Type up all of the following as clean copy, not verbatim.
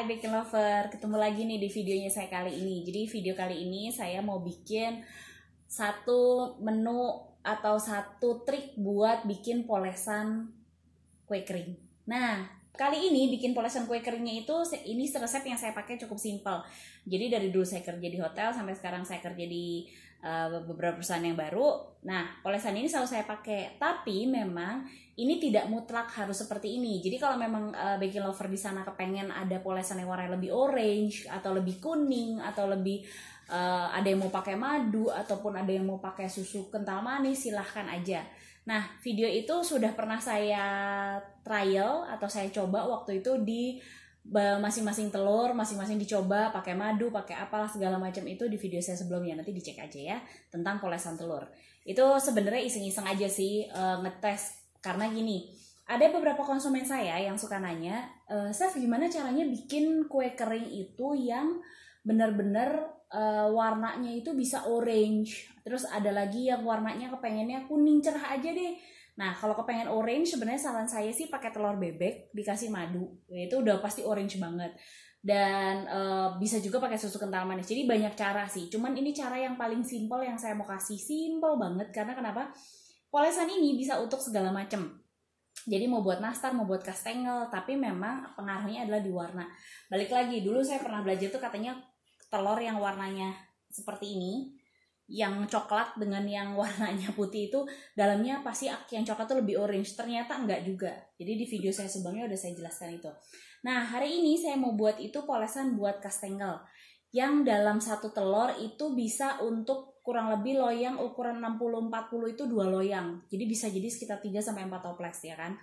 Baking Lover, ketemu lagi nih di videonya saya kali ini. Jadi video kali ini saya mau bikin satu menu atau satu trik buat bikin polesan kue kering. Nah, kali ini bikin polesan kue keringnya itu, ini resep yang saya pakai cukup simpel. Jadi dari dulu saya kerja di hotel sampai sekarang saya kerja di beberapa perusahaan yang baru. Nah, polesan ini selalu saya pakai. Tapi memang ini tidak mutlak harus seperti ini. Jadi kalau memang Baking Lover di sana kepengen ada polesan yang warnanya lebih orange atau lebih kuning atau lebih ada yang mau pakai madu ataupun ada yang mau pakai susu kental manis, silahkan aja. Nah, video itu sudah pernah saya trial atau saya coba waktu itu di masing-masing telur, masing-masing dicoba pakai madu, pakai apalah segala macam itu di video saya sebelumnya, nanti dicek aja ya tentang polesan telur. Itu sebenarnya iseng-iseng aja sih ngetes, karena gini, ada beberapa konsumen saya yang suka nanya, Chef gimana caranya bikin kue kering itu yang benar-benar warnanya itu bisa orange, terus ada lagi yang warnanya kepengennya kuning cerah aja deh. Nah, kalau kepengen orange sebenarnya saran saya sih pakai telur bebek dikasih madu, itu udah pasti orange banget. Dan bisa juga pakai susu kental manis. Jadi banyak cara sih. Cuman ini cara yang paling simple yang saya mau kasih, simple banget. Karena kenapa? Polesan ini bisa untuk segala macam. Jadi mau buat nastar, mau buat kastengel, tapi memang pengaruhnya adalah di warna. Balik lagi, dulu saya pernah belajar tuh katanya telur yang warnanya seperti ini, yang coklat dengan yang warnanya putih itu dalamnya pasti yang coklat tuh lebih orange. Ternyata enggak juga. Jadi di video saya sebelumnya udah saya jelaskan itu. Nah, hari ini saya mau buat itu polesan buat kastengel yang dalam satu telur itu bisa untuk kurang lebih loyang ukuran 60-40 itu 2 loyang. Jadi bisa jadi sekitar 3-4 toples ya kan.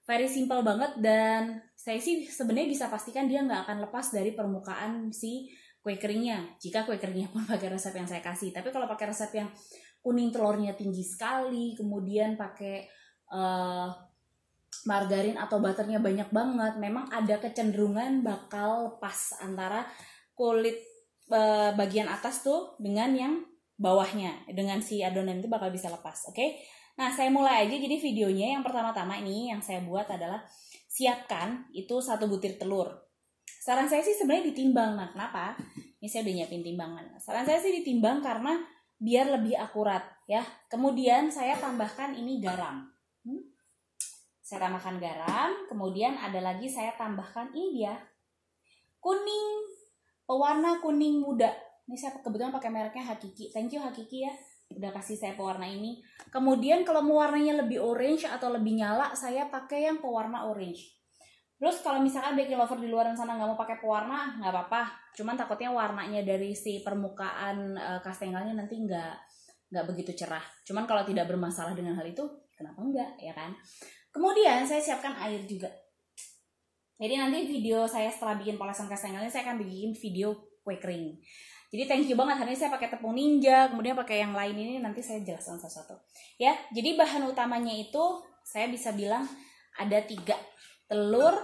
Very simple banget, dan saya sih sebenarnya bisa pastikan dia nggak akan lepas dari permukaan si kue keringnya, jika kue keringnya pun pakai resep yang saya kasih. Tapi kalau pakai resep yang kuning telurnya tinggi sekali, kemudian pakai margarin atau butternya banyak banget, memang ada kecenderungan bakal lepas antara kulit bagian atas tuh dengan yang bawahnya, dengan si adonan itu bakal bisa lepas. Oke? Nah, saya mulai aja. Jadi videonya yang pertama-tama ini yang saya buat adalah siapkan itu 1 butir telur. Saran saya sih sebenarnya ditimbang. Nah, kenapa? Ini saya udah nyiapin timbangan. Saran saya sih ditimbang karena biar lebih akurat ya. Kemudian saya tambahkan ini garam. Saya tambahkan garam. Kemudian ada lagi saya tambahkan ini dia, kuning, pewarna kuning muda. Ini saya kebetulan pakai mereknya Hakiki. Thank you Hakiki ya, udah kasih saya pewarna ini. Kemudian kalau mau warnanya lebih orange atau lebih nyala, saya pakai yang pewarna orange. Terus kalau misalkan Baking Lover di luar sana nggak mau pakai pewarna, nggak apa-apa. Cuman takutnya warnanya dari si permukaan kastengelnya nanti nggak begitu cerah. Cuman kalau tidak bermasalah dengan hal itu, kenapa enggak ya kan? Kemudian saya siapkan air juga. Jadi nanti video saya setelah bikin polesan kastengelnya, saya akan bikin video kue kering. Jadi thank you banget, hari ini saya pakai tepung ninja, kemudian pakai yang lain ini nanti saya jelaskan satu-satu. Ya, jadi bahan utamanya itu saya bisa bilang ada 3. Telur,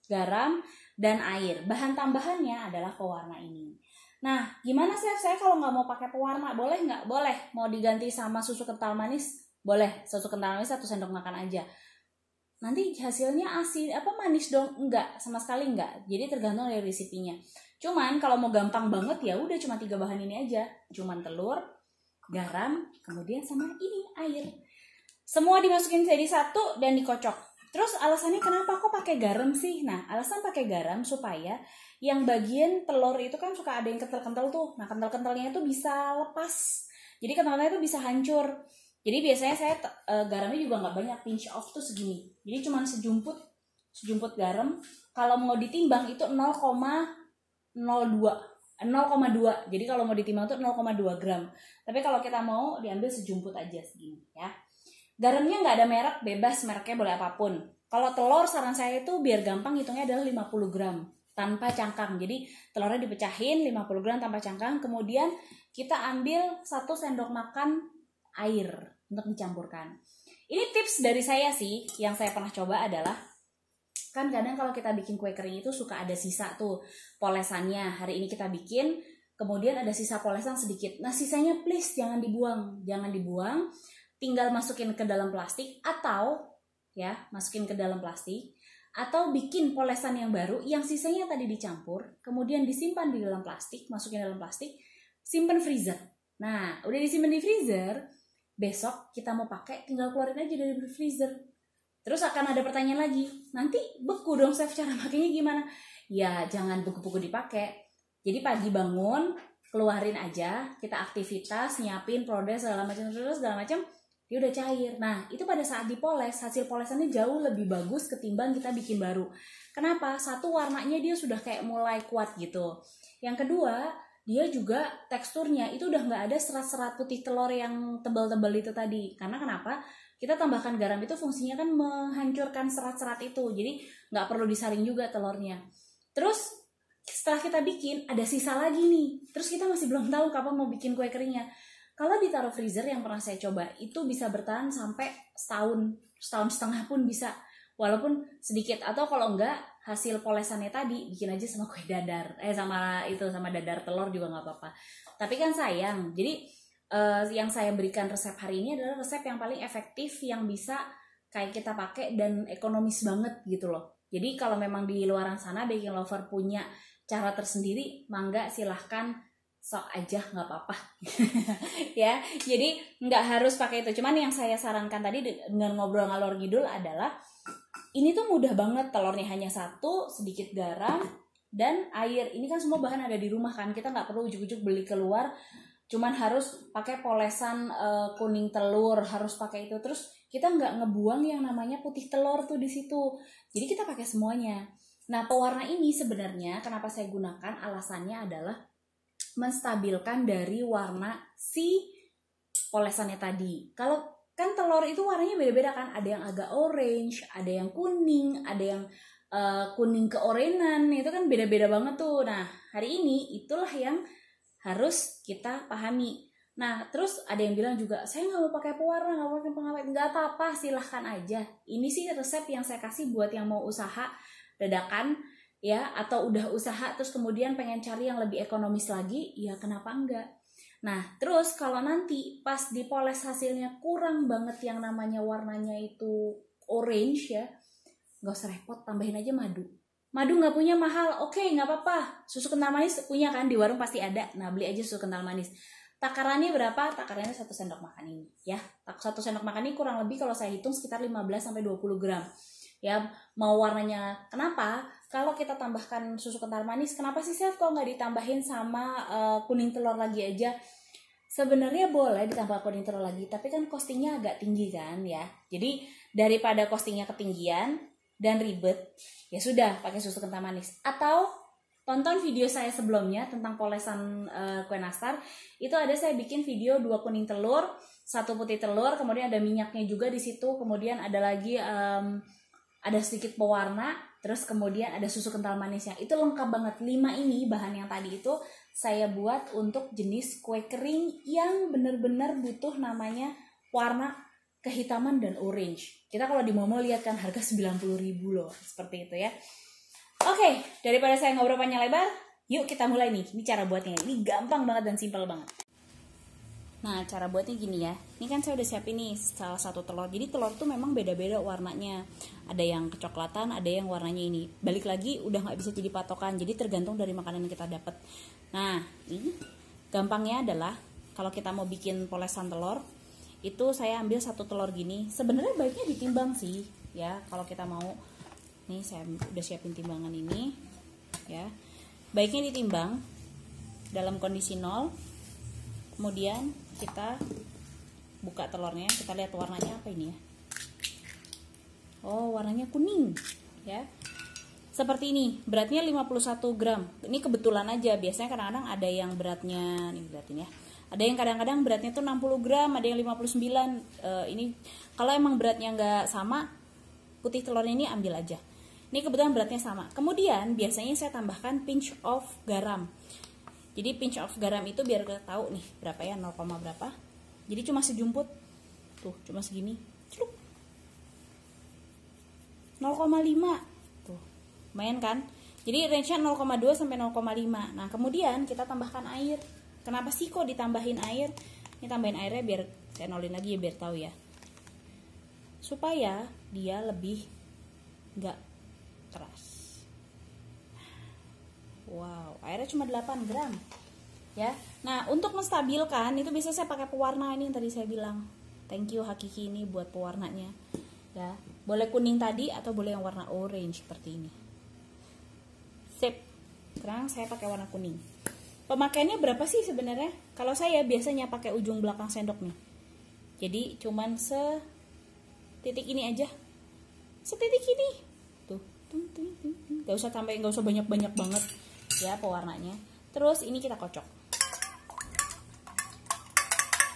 garam, dan air. Bahan tambahannya adalah pewarna ini. Nah, gimana sih saya kalau nggak mau pakai pewarna? Boleh nggak? Boleh. Mau diganti sama susu kental manis? Boleh. Susu kental manis 1 sendok makan aja. Nanti hasilnya asin, manis dong? Enggak, sama sekali enggak. Jadi tergantung dari resipinya. Cuman kalau mau gampang banget ya udah cuma 3 bahan ini aja. Cuman telur, garam, kemudian sama ini air. Semua dimasukin jadi satu dan dikocok. Terus alasannya kenapa kok pakai garam sih? Nah, alasan pakai garam supaya yang bagian telur itu kan suka ada yang kental-kental tuh. Nah, kental-kentalnya itu bisa lepas. Jadi kentalnya itu bisa hancur. Jadi biasanya saya garamnya juga nggak banyak, pinch off tuh segini. Jadi cuma sejumput garam. Kalau mau ditimbang itu 0,02. Jadi kalau mau ditimbang itu 0,2 gram. Tapi kalau kita mau diambil sejumput aja segini ya. Garamnya nggak ada merek, bebas, mereknya boleh apapun. Kalau telur saran saya itu biar gampang hitungnya adalah 50 gram tanpa cangkang. Jadi telurnya dipecahin 50 gram tanpa cangkang. Kemudian kita ambil 1 sendok makan air untuk dicampurkan. Ini tips dari saya sih, yang saya pernah coba adalah, kan kadang kalau kita bikin kue kering itu suka ada sisa tuh polesannya. Hari ini kita bikin, kemudian ada sisa polesan sedikit. Nah, sisanya please jangan dibuang. Jangan dibuang. Tinggal masukin ke dalam plastik atau atau bikin polesan yang baru yang sisanya tadi dicampur, kemudian disimpan di dalam plastik, masukin dalam plastik, simpan freezer. Nah, udah disimpan di freezer, besok kita mau pakai tinggal keluarin aja dari freezer. Terus akan ada pertanyaan lagi, nanti beku dong Chef, cara makanya gimana? Ya jangan beku-beku dipakai. Jadi pagi bangun, keluarin aja, kita aktivitas, nyiapin proses segala macam, dia udah cair. Nah, itu pada saat dipoles, hasil polesannya jauh lebih bagus ketimbang kita bikin baru. Kenapa? Satu, warnanya dia sudah kayak mulai kuat gitu. Yang kedua, dia juga teksturnya itu udah nggak ada serat-serat putih telur yang tebal-tebal itu tadi. Karena kenapa? Kita tambahkan garam itu fungsinya kan menghancurkan serat-serat itu. Jadi nggak perlu disaring juga telurnya. Terus setelah kita bikin ada sisa lagi nih, terus kita masih belum tahu kapan mau bikin kue keringnya. Kalau ditaruh freezer yang pernah saya coba itu bisa bertahan sampai setahun setengah pun bisa, walaupun sedikit. Atau kalau enggak, hasil polesannya tadi bikin aja sama kue dadar, sama dadar telur juga nggak apa-apa. Tapi kan sayang, jadi yang saya berikan resep hari ini adalah resep yang paling efektif yang bisa kayak kita pakai dan ekonomis banget gitu loh. Jadi kalau memang di luaran sana baking lover punya cara tersendiri, mangga silahkan sok aja, nggak apa-apa. Ya, jadi nggak harus pakai itu. Cuman yang saya sarankan tadi dengan ngobrol ngalor ngidul adalah ini tuh mudah banget, telurnya hanya satu, sedikit garam dan air. Ini kan semua bahan ada di rumah kan, kita nggak perlu ujuk-ujuk beli keluar. Cuman harus pakai polesan kuning telur, harus pakai itu. Terus kita nggak ngebuang yang namanya putih telur tuh di situ. Jadi kita pakai semuanya. Nah, pewarna ini sebenarnya kenapa saya gunakan, alasannya adalah menstabilkan dari warna si polesannya tadi. Kalau kan telur itu warnanya beda-beda kan, ada yang agak orange, ada yang kuning, ada yang kuning keorenan, itu kan beda-beda banget tuh. Nah, hari ini itulah yang harus kita pahami. Nah, terus ada yang bilang juga, saya nggak mau pakai pewarna, nggak mau pakai pengawet. Nggak apa-apa, silahkan aja. Ini sih resep yang saya kasih buat yang mau usaha dadakan ya, atau udah usaha terus kemudian pengen cari yang lebih ekonomis lagi, ya kenapa enggak. Nah, terus kalau nanti pas dipoles hasilnya kurang banget yang namanya warnanya itu orange ya, nggak usah repot, tambahin aja madu. Madu nggak punya mahal, oke, nggak apa-apa. Susu kental manis punya kan, di warung pasti ada. Nah, beli aja susu kental manis. Takarannya berapa? Takarannya 1 sendok makan ini ya. 1 sendok makan ini kurang lebih kalau saya hitung sekitar 15-20 gram. Ya, mau warnanya kenapa? Kalau kita tambahkan susu kental manis, kenapa sih Chef kok nggak ditambahin sama kuning telur lagi aja? Sebenarnya boleh ditambah kuning telur lagi, tapi kan costingnya agak tinggi kan ya. Jadi daripada costingnya ketinggian dan ribet, ya sudah pakai susu kental manis. Atau tonton video saya sebelumnya tentang polesan kue nastar. Itu ada saya bikin video 2 kuning telur, 1 putih telur, kemudian ada minyaknya juga di situ, kemudian ada lagi ada sedikit pewarna, terus kemudian ada susu kental manisnya. Itu lengkap banget. 5 ini bahan yang tadi itu saya buat untuk jenis kue kering yang benar-benar butuh namanya warna kehitaman dan orange. Kita kalau di Momo lihat kan harga 90.000 loh, seperti itu ya. Oke, daripada saya ngobrol panjang lebar, yuk kita mulai nih. Ini cara buatnya. Ini gampang banget dan simpel banget. Nah, cara buatnya gini ya. Ini kan saya udah siapin nih salah satu telur. Jadi telur tuh memang beda-beda warnanya. Ada yang kecoklatan, ada yang warnanya ini. Balik lagi udah nggak bisa jadi patokan. Jadi tergantung dari makanan yang kita dapat. Nah, ini gampangnya adalah kalau kita mau bikin polesan telur, itu saya ambil 1 telur gini. Sebenarnya baiknya ditimbang sih, ya. Kalau kita mau, nih saya udah siapin timbangan ini, ya. Baiknya ditimbang dalam kondisi 0. Kemudian kita buka telurnya, kita lihat warnanya apa ini ya. Oh, warnanya kuning ya. Seperti ini, beratnya 51 gram. Ini kebetulan aja, biasanya kadang-kadang ada yang beratnya, ini beratnya ya. Ada yang kadang-kadang beratnya tuh 60 gram, ada yang 59. Ini kalau emang beratnya nggak sama, putih telurnya ini ambil aja. Ini kebetulan beratnya sama. Kemudian biasanya saya tambahkan pinch of garam. Jadi pinch of garam itu biar kita tahu nih berapa ya, 0, berapa. Jadi cuma sejumput. Tuh, cuma segini. Celuk. 0,5. Tuh. Lumayan kan? Jadi range-nya 0,2 sampai 0,5. Nah, kemudian kita tambahkan air. Kenapa sih kok ditambahin air? Ini tambahin airnya biar saya nolin lagi ya, biar tahu ya. Supaya dia lebih enggak keras. Wow, airnya cuma 8 gram. Ya. Nah, untuk menstabilkan itu bisa saya pakai pewarna ini yang tadi saya bilang. Thank you Hakiki ini buat pewarnanya. Ya, boleh kuning tadi atau boleh yang warna orange seperti ini. Sip. Sekarang saya pakai warna kuning. Pemakaiannya berapa sih sebenarnya? Kalau saya biasanya pakai ujung belakang sendok nih. Jadi cuman setitik ini aja. Setitik ini. Tuh. Gak usah tambahin, gak usah banyak-banyak banget ya pewarnanya. Terus ini kita kocok.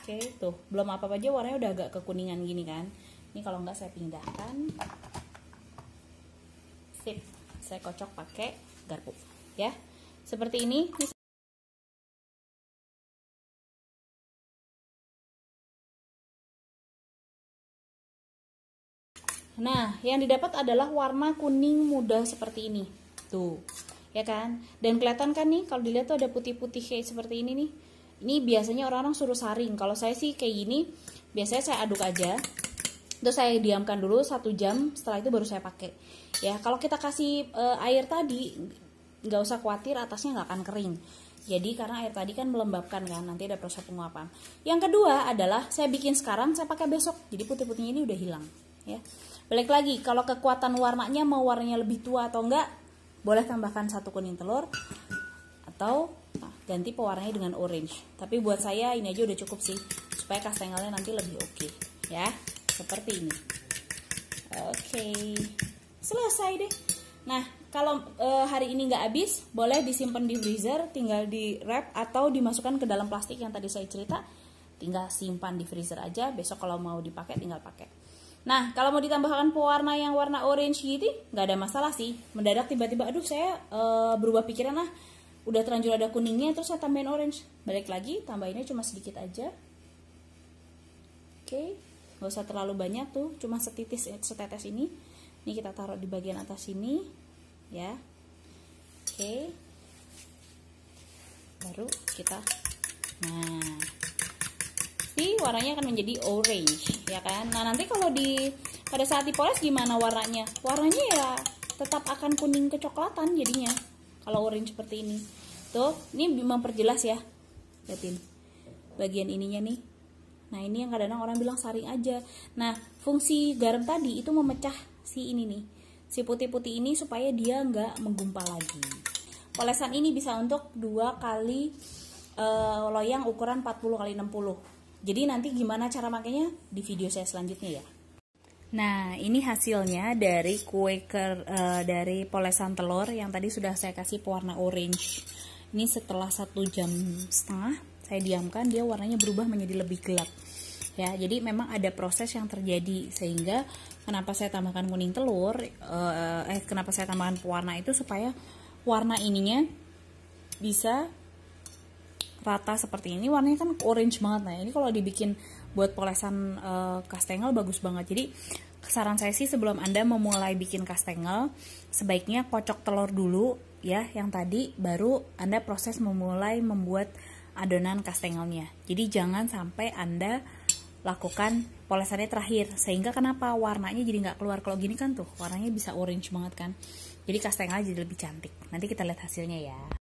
Oke, tuh. Belum apa-apa aja warnanya udah agak kekuningan gini kan. Ini kalau enggak saya pindahkan. Sip. Saya kocok pakai garpu ya. Seperti ini. Nah, yang didapat adalah warna kuning muda seperti ini. Tuh, ya kan? Dan kelihatan kan nih, kalau dilihat tuh ada putih-putih kayak seperti ini nih. Ini biasanya orang-orang suruh saring. Kalau saya sih kayak gini, biasanya saya aduk aja. Terus saya diamkan dulu 1 jam, setelah itu baru saya pakai. Ya, kalau kita kasih air tadi, nggak usah khawatir atasnya nggak akan kering. Jadi karena air tadi kan melembabkan kan, nanti ada proses penguapan. Yang kedua adalah saya bikin sekarang, saya pakai besok. Jadi putih-putihnya ini udah hilang. Ya. Balik lagi, kalau kekuatan warnanya mau warnanya lebih tua atau enggak, boleh tambahkan 1 kuning telur atau ganti pewarnanya dengan orange. Tapi buat saya ini aja udah cukup sih, supaya kastengelnya nanti lebih oke. Ya, seperti ini. Oke, selesai deh. Nah, kalau hari ini nggak habis, boleh disimpan di freezer, tinggal di wrap atau dimasukkan ke dalam plastik yang tadi saya cerita. Tinggal simpan di freezer aja, besok kalau mau dipakai tinggal pakai. Nah, kalau mau ditambahkan pewarna yang warna orange gitu, nggak ada masalah sih. Mendadak tiba-tiba, aduh saya berubah pikiran lah, udah terlanjur ada kuningnya, terus saya tambahin orange. Balik lagi, tambahinnya cuma sedikit aja. Oke, nggak usah terlalu banyak tuh, cuma setetes ini. Ini kita taruh di bagian atas sini, ya. Oke, baru kita, nah. Warnanya akan menjadi orange ya kan. Nah nanti kalau pada saat dipoles gimana warnanya? Warnanya ya tetap akan kuning kecoklatan jadinya kalau orange seperti ini. Tuh, ini memperjelas ya. Lihatin bagian ininya nih. Nah ini yang kadang-kadang orang bilang saring aja. Nah fungsi garam tadi itu memecah si ini nih, si putih-putih ini supaya dia nggak menggumpal lagi. Polesan ini bisa untuk 2 kali loyang ukuran 40x60. Jadi nanti gimana cara makainya di video saya selanjutnya ya. Nah ini hasilnya dari dari polesan telur yang tadi sudah saya kasih pewarna orange. Ini setelah 1,5 jam saya diamkan, dia warnanya berubah menjadi lebih gelap. Ya, jadi memang ada proses yang terjadi sehingga kenapa saya tambahkan kuning telur, kenapa saya tambahkan pewarna itu supaya warna ininya bisa rata seperti ini. Warnanya kan orange banget. Nah ini kalau dibikin buat polesan kastengel bagus banget. Jadi saran saya sih sebelum Anda memulai bikin kastengel, sebaiknya kocok telur dulu ya yang tadi, baru Anda proses memulai membuat adonan kastengelnya. Jadi jangan sampai Anda lakukan polesannya terakhir, sehingga kenapa warnanya jadi nggak keluar. Kalau gini kan tuh warnanya bisa orange banget kan, jadi kastengelnya jadi lebih cantik. Nanti kita lihat hasilnya ya.